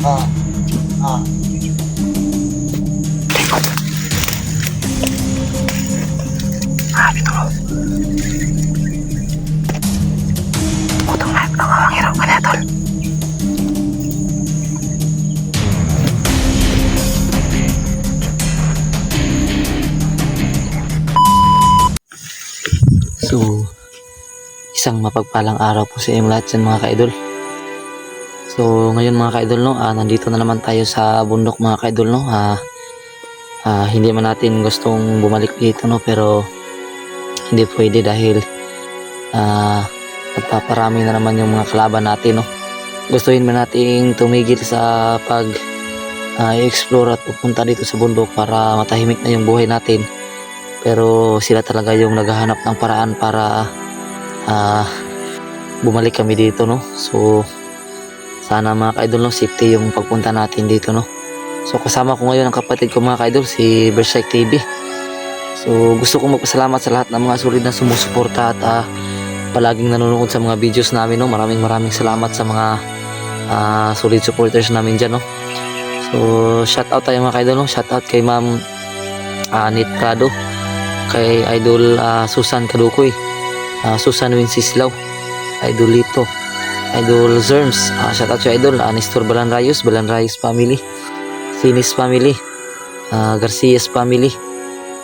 Ah, ah. Dito mo. Putong na. Ang hirap ka na, tol. So, isang mapagpalang araw po sa inyong lahat dyan mga ka-idol. So, ngayon mga ka-idol, no, nandito na naman tayo sa bundok mga ka-idol, no. Hindi man natin gustong bumalik dito, no, pero hindi pwede dahil nagpaparami na naman yung mga kalaban natin, no. Gustuhin man nating tumigil sa pag explore at pupunta dito sa bundok para matahimik na yung buhay natin, pero sila talaga yung naghahanap ng paraan para bumalik kami dito, no. So sana mga ka-idol, no, safety yung pagpunta natin dito, no. So kasama ko ngayon ang kapatid ko mga ka-idol, si Berserk TV. So gusto kong magpasalamat sa lahat ng mga sulit na sumusuporta at palaging nanonood sa mga videos namin, no. Maraming salamat sa mga solid supporters namin dyan, no. So shout out tayo mga ka-idol, no. Shout out kay Ma'am Nit Prado, kay Idol Susan Kadukoy, Susan Winsislaw, Idol Lito, Idol Zerms, shout out sa Idol Nestor Balanrayos family, Sinis family, Garcias family,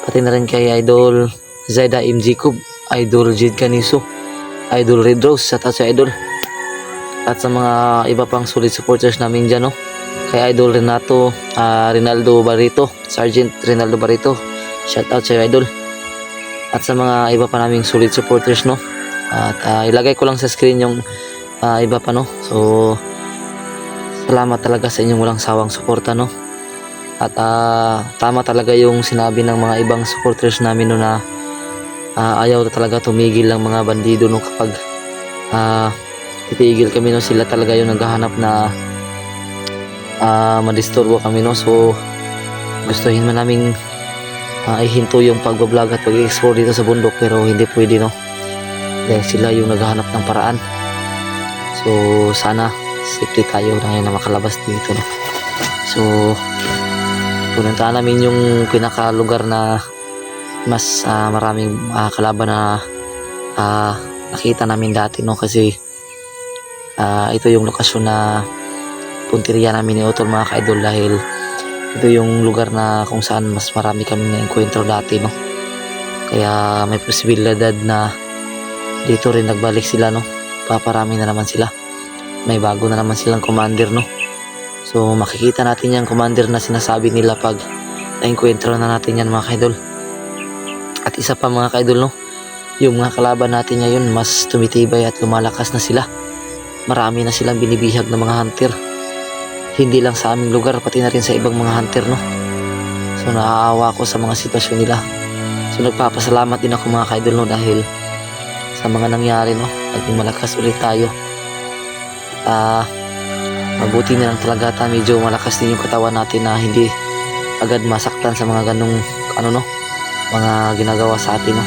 pati na rin kay Idol Zaida MG Cube, Idol Jid Caniso, Idol Red Rose, shout out sa Idol, at sa mga iba pang solid supporters namin dyan, no. Kay Idol Rinaldo Barito, Sergeant Rinaldo Barito, shout out sa Idol, at sa mga iba pa naming solid supporters, no. At ilagay ko lang sa screen yung iba pa, no. So salamat talaga sa inyong walang sawang suporta, no. At tama talaga yung sinabi ng mga ibang supporters namin, no, na ayaw na talaga tumigil ng mga bandido, no. Kapag titigil kami, no, sila talaga yung naghahanap na madisturbo kami, no. So gustuhin man naming ihinto yung pagbablog at pag-explore dito sa bundok, pero hindi pwede, no, dahil sila yung naghahanap ng paraan. So sana safety tayo na ngayon na makalabas dito, no. So pununtaan namin yung pinakalugar na mas maraming kalaban na nakita namin dati, no, kasi ito yung lokasyon na punteriya namin ni Otol mga ka-idol, dahil ito yung lugar na kung saan mas marami kaming na-encuentro dati, no. Kaya may posibilidad na dito rin nagbalik sila, no. Paparami na naman sila, may bago na naman silang commander, no. So makikita natin yung commander na sinasabi nila pag na-encuentro na natin yan mga ka-idol. At isa pa mga ka-idol, no, yung mga kalaban natin ngayon mas tumitibay at lumalakas na sila. Marami na silang binibihag ng mga hunter, hindi lang sa aming lugar, pati na rin sa ibang mga hunter, no. So naaawa ako sa mga sitwasyon nila. So nagpapasalamat din ako mga ka-idol, no, dahil sa mga nangyari, no, naging malakas ulit tayo. Mabuti na lang talaga medyo malakas din yung katawan natin na hindi agad masaktan sa mga ganong no, mga ginagawa sa atin, no.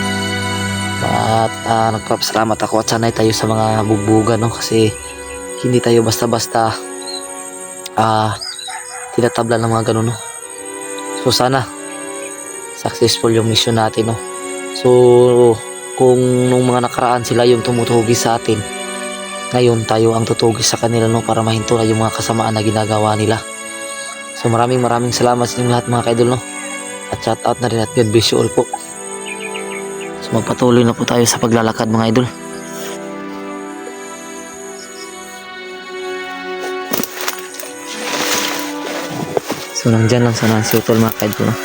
At nagpapasalamat ako at sanay tayo sa mga bugbugan, no, kasi hindi tayo basta-basta tinatabla ng mga ganon, no. So sana successful yung mission natin, no. So kung nung mga nakaraan sila yung tumutugi sa atin, ngayon tayo ang tutugi sa kanila, no, para mahinto na yung mga kasamaan na ginagawa nila. So maraming salamat sa inyong lahat mga ka-idol, no. At shout out na rin at God bless you all po. So magpatuloy na po tayo sa paglalakad mga idol. So nandyan lang sana si Utol mga ka-idol, no.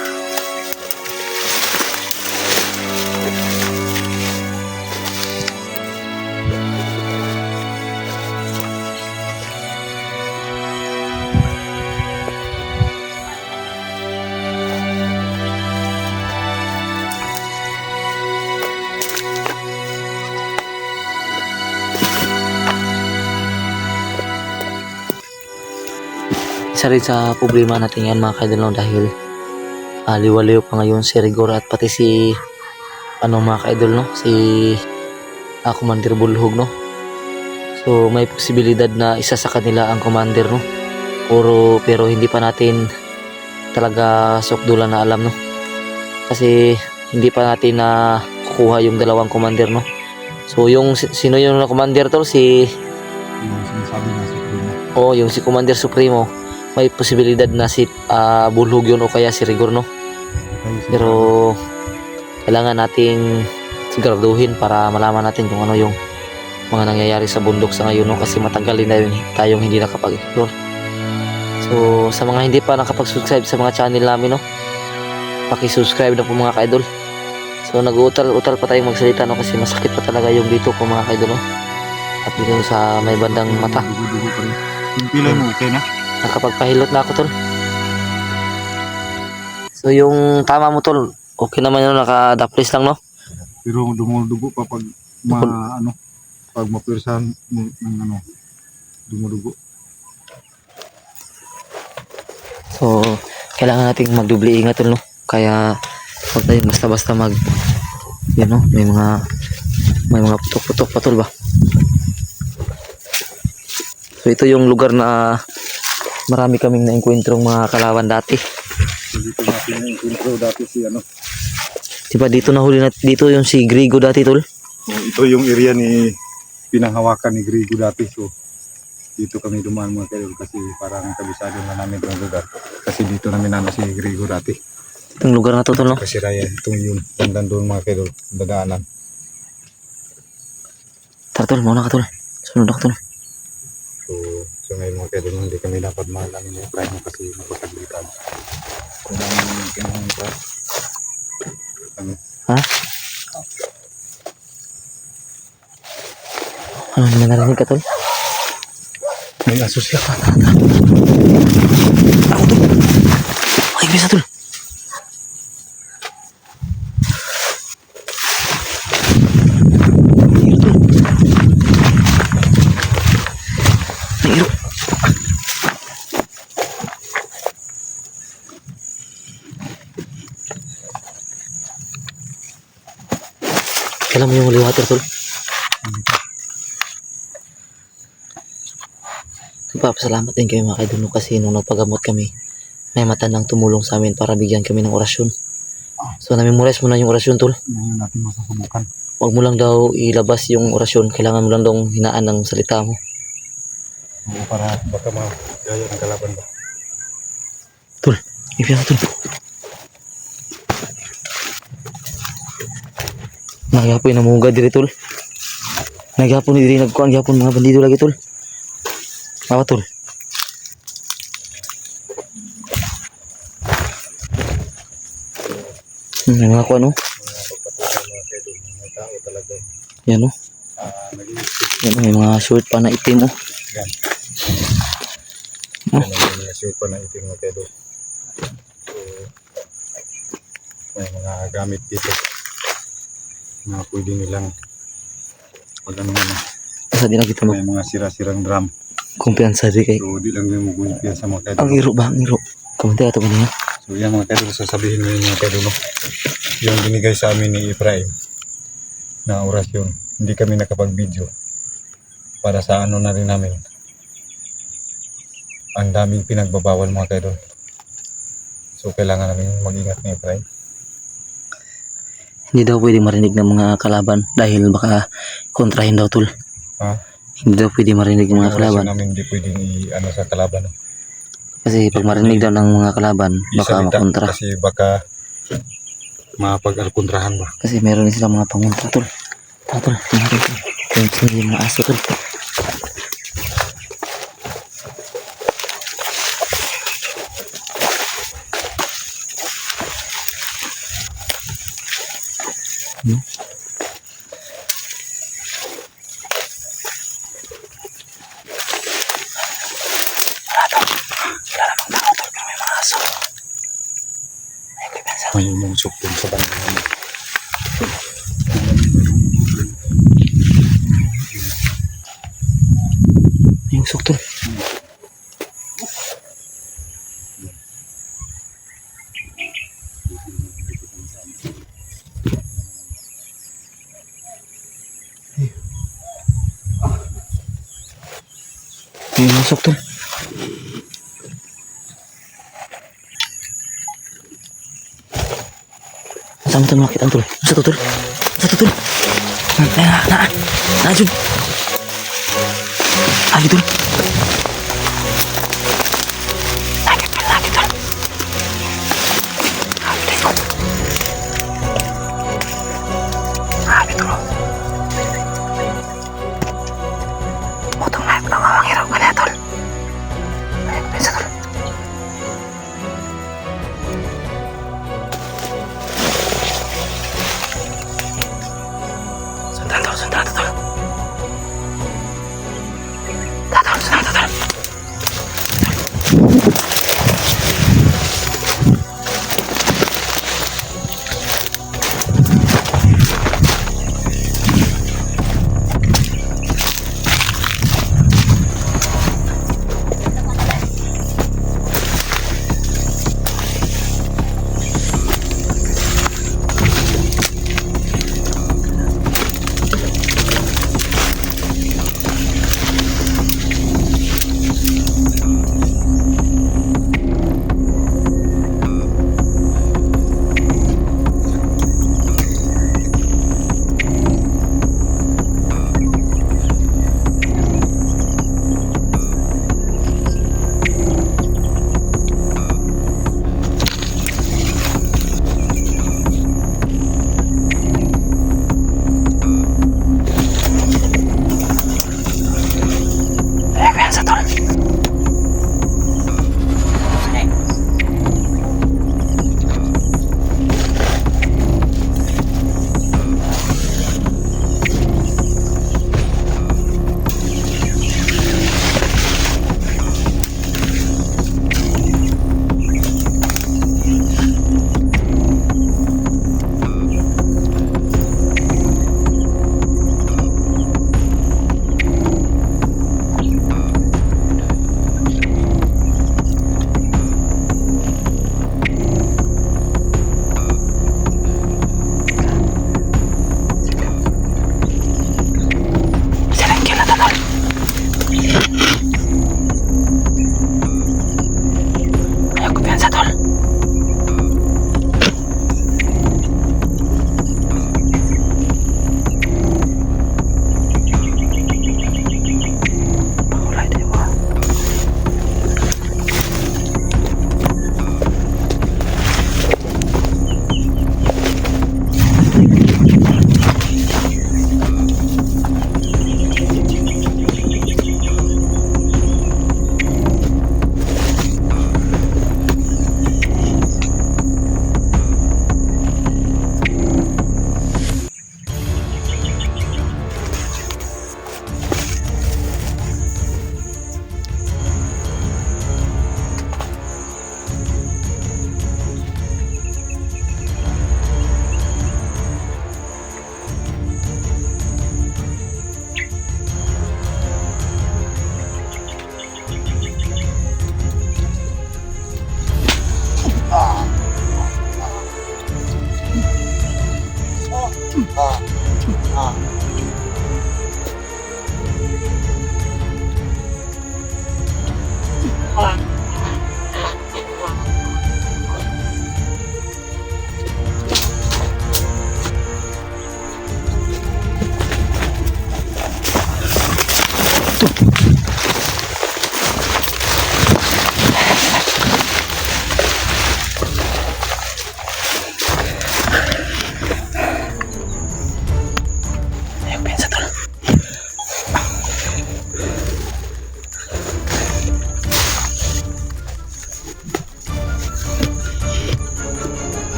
Isa rin sa problema natin yan mga ka-idol, no, dahil liwaliw pa ngayon si Rigor at pati si mga ka-idol, no, si Commander Bulhog, no. So may posibilidad na isa sa kanila ang commander, no. pero hindi pa natin talaga sukdulan na alam, no? Kasi hindi pa natin na kukuha yung dalawang commander, no? So yung sino yung commander tol? Yung sinasabi na si Primo. Yung si Commander Supremo. May posibilidad na si Bulhog yun o kaya si Rigor, no? Tayo si Pero kailangan nating siguraduhin para malaman natin kung ano yung mga nangyayari sa bundok sa ngayon, no? Kasi matagal din na tayong hindi nakapag-explore. So sa mga hindi pa nakapag-subscribe sa mga channel namin, no, paki-subscribe na po mga ka-idol. So nag-uutal-utal pa tayong magsalita, no, kasi masakit pa talaga yung dito ko mga ka-idol, no? At dito sa may bandang mata. Dugo-dugo pa rin. Yung pilay mo, okay na? Nakapagpahilot na ako tol. So yung tama mo tol, okay naman yun, naka-daplis lang, no? Pero dumudugo pa pag pag mapirsahan ng dumudugo. So kailangan nating magdubli ingat tol, no? Kaya huwag tayong basta-basta yun, no? May mga putok-putok pa tol ba? So ito yung lugar na marami kaming na-encuentrong mga kalaban dati. So dito natin na-encounter dati si Diba dito nahuli natin, dito yung si Grigo dati tol? ito yung area ni pinanghawakan ni Grigo dati. So dito kami dumaan mga kayo kasi parang kabisado na namin itong lugar. Kasi dito namin si Grigo dati. Itong lugar na to tol, no? Kasi raya, itong yun, bandan doon mga kayo, dadaanan. Tara tol, mauna ka tol. Sunod ako tol. So ngayon mga kayo, hindi kami dapat mahalang yung prime kasi mapasaglitan. Kung naman yung kinahangka. Ha? Ano, may narinig ka tol? May aso siya. Ako tol. Ay, bisa tol. Nahiro tol. Nahiro. Kailan mo yung holy water tol? Nagpapasalamat din kayo mga kaidol, kasi nung nagpagamot kami, may matandang tumulong sa amin para bigyan kami ng orasyon. So namemorize mo na yung orasyon tol. Ngayon natin masasubukan. Huwag mo lang daw ilabas yung orasyon, kailangan mo lang daw hinaan ng salita mo. Oo, para baka magaya ng kalaban ba. Tol, ibiyan ka tol. Nagyapon namuga diri tol. Nagyapon diri nagkuan gyapon mga bandido lagi tol. Apa tol? May mga kuan, no? Mga tao talaga. Yan, no? Nag-iisip. Yan, may mga short pa na itim, oh. Yan. Oh. May suit pa na itim mga kayo. So, may mga gamit dito na pwede nilang pag Asa din na kita may mga sira-sirang drum. kumpiyansa di kay. So di lang yung magulpiyan sa mga Ang kayo. iro ba? Ang iro. Kamante ato kanina. So yan mga kayo, sasabihin mo yung mga kayo, no? Yung binigay sa amin ni Efraim na orasyon. Hindi kami nakapag-video para sa ano na rin namin. Ang daming pinagbabawal mga kayo. So kailangan namin mag-ingat ni Efraim. Hindi daw pwede marinig ng mga kalaban dahil baka kontrahin daw tol. Ha? Hindi daw pwede marinig ng mga Yung orasyon kalaban. namin hindi pwedeng i-ano sa kalaban. No? Kasi pag marinig daw ng mga kalaban, baka Isalita, makontra. kasi baka mapag-alkontrahan ba. Kasi meron din silang mga panguntra tol. Tara tol, tingnan tol. Tingnan yung mga aso tol. Hmm? May umunsok dun sa bangka. Yung usok tol. Yung usok tol. Sama tol, makita tol. Sa tol. Sa tol. Na, jud. Lagi tol. Lagi tol. Lagi tol. Lagi tol. Potong na, ang hirap ka na tol. Bisa tol. Sundan tol. Sundan.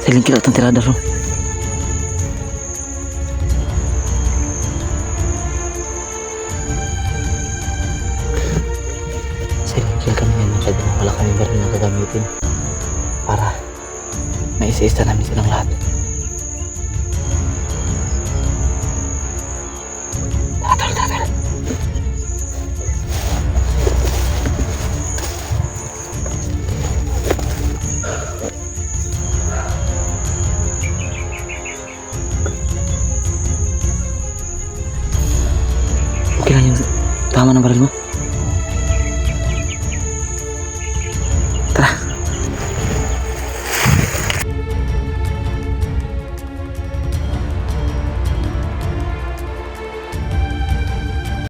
Silingkir atang tirada ro. Silingkir kami yan, kaya wala kami baril na gagamitin para isa-isa namin silang lahat.